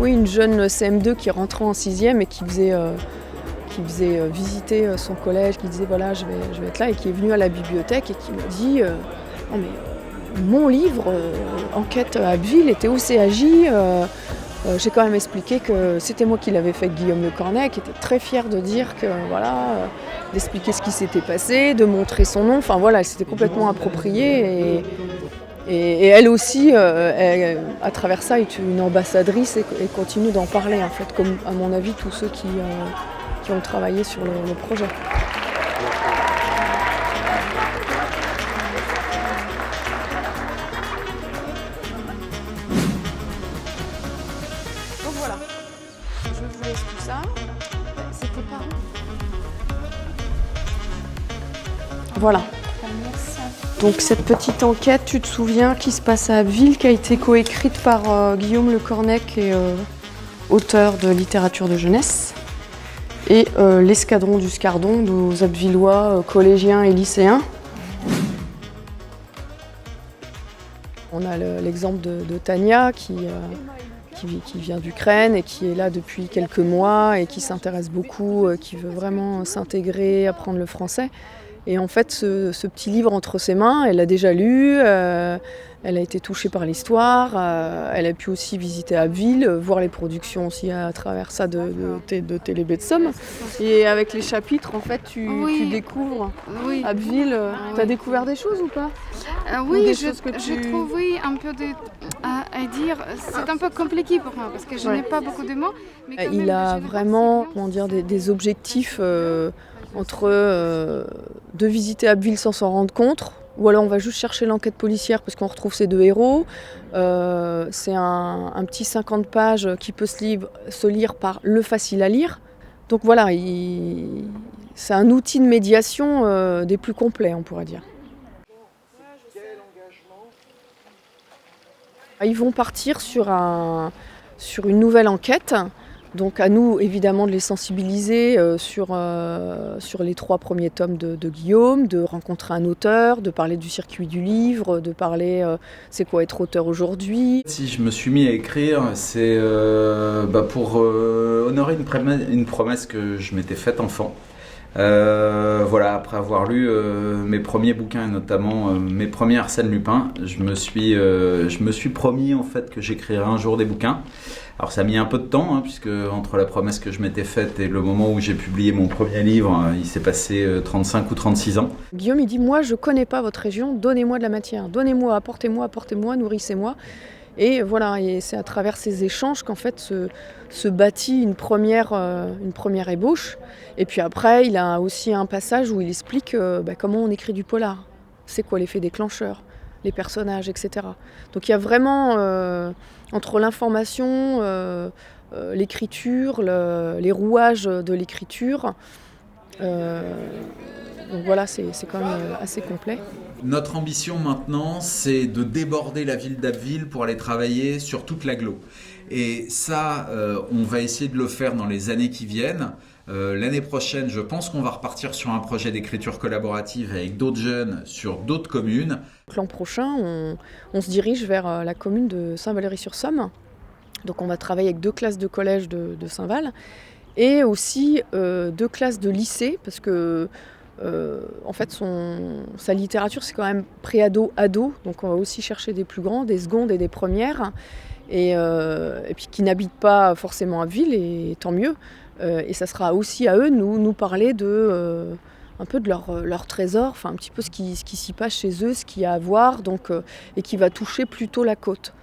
Oui, une jeune CM2 qui rentrait en 6e et qui faisait visiter son collège, qui disait voilà, je vais être là, et qui est venue à la bibliothèque et qui m'a dit non mais mon livre, Enquête à Abbeville, était au CAJ. J'ai quand même expliqué que c'était moi qui l'avais fait avec Guillaume Le Cornet, qui était très fier de dire que voilà, d'expliquer ce qui s'était passé, de montrer son nom. Enfin voilà, elle s'était complètement appropriée et elle aussi, à travers ça, est une ambassadrice et continue d'en parler en fait, comme à mon avis tous ceux qui ont travaillé sur le projet. Donc voilà, je vous laisse tout ça. C'était par où ? Voilà. Donc cette petite enquête, tu te souviens, qui se passe à Abbeville, qui a été coécrite par Guillaume Le Cornet, qui est auteur de littérature de jeunesse, et l'escadron du Scardon, nos Abbvillois collégiens et lycéens. On a l'exemple de Tania qui vient d'Ukraine et qui est là depuis quelques mois et qui s'intéresse beaucoup, qui veut vraiment s'intégrer, apprendre le français. Et en fait, ce petit livre entre ses mains, elle l'a déjà lu, elle a été touchée par l'histoire, elle a pu aussi visiter Abbeville, voir les productions aussi à travers ça de Télé de Somme. Et avec les chapitres, en fait, tu découvres Abbeville. Tu as découvert des choses ou pas ? Oui, je trouve un peu à dire. C'est un peu compliqué pour moi parce que je n'ai pas beaucoup de mots. Mais il a vraiment des objectifs entre de visiter Abbeville sans s'en rendre compte, ou alors on va juste chercher l'enquête policière parce qu'on retrouve ces deux héros. C'est un petit 50 pages qui peut se lire par le facile à lire. Donc voilà, c'est un outil de médiation des plus complets, on pourrait dire. Ils vont partir sur une nouvelle enquête. Donc à nous, évidemment, de les sensibiliser sur les 3 premiers tomes de Guillaume, de rencontrer un auteur, de parler du circuit du livre, de parler c'est quoi être auteur aujourd'hui. Si je me suis mis à écrire, c'est pour honorer une promesse que je m'étais faite enfant. Après avoir lu mes premiers bouquins, et notamment mes premiers Arsène Lupin, je me suis promis en fait que j'écrirais un jour des bouquins. Alors ça a mis un peu de temps, puisque entre la promesse que je m'étais faite et le moment où j'ai publié mon premier livre, il s'est passé 35 ou 36 ans. Guillaume, il dit, moi je connais pas votre région, donnez-moi de la matière, donnez-moi, apportez-moi, nourrissez-moi. Et voilà, et c'est à travers ces échanges qu'en fait se bâtit une première ébauche. Et puis après, il a aussi un passage où il explique comment on écrit du polar. C'est quoi l'effet déclencheur, les personnages, etc. Donc il y a vraiment, entre l'information, l'écriture, les rouages de l'écriture, donc voilà, c'est quand même assez complet. Notre ambition maintenant, c'est de déborder la ville d'Abbeville pour aller travailler sur toute l'agglo. Et ça, on va essayer de le faire dans les années qui viennent. L'année prochaine, je pense qu'on va repartir sur un projet d'écriture collaborative avec d'autres jeunes sur d'autres communes. L'an prochain, on se dirige vers la commune de Saint-Valery-sur-Somme. Donc on va travailler avec 2 classes de collège de Saint-Val et aussi 2 classes de lycée, parce que en fait sa littérature c'est quand même pré-ado, donc on va aussi chercher des plus grands, des secondes et des premières, et puis qui n'habitent pas forcément à Abbeville, et tant mieux. Et ça sera aussi à eux de nous parler un peu de leur trésor, enfin un petit peu ce qui s'y passe chez eux, ce qu'il y a à voir, donc, et qui va toucher plutôt la côte.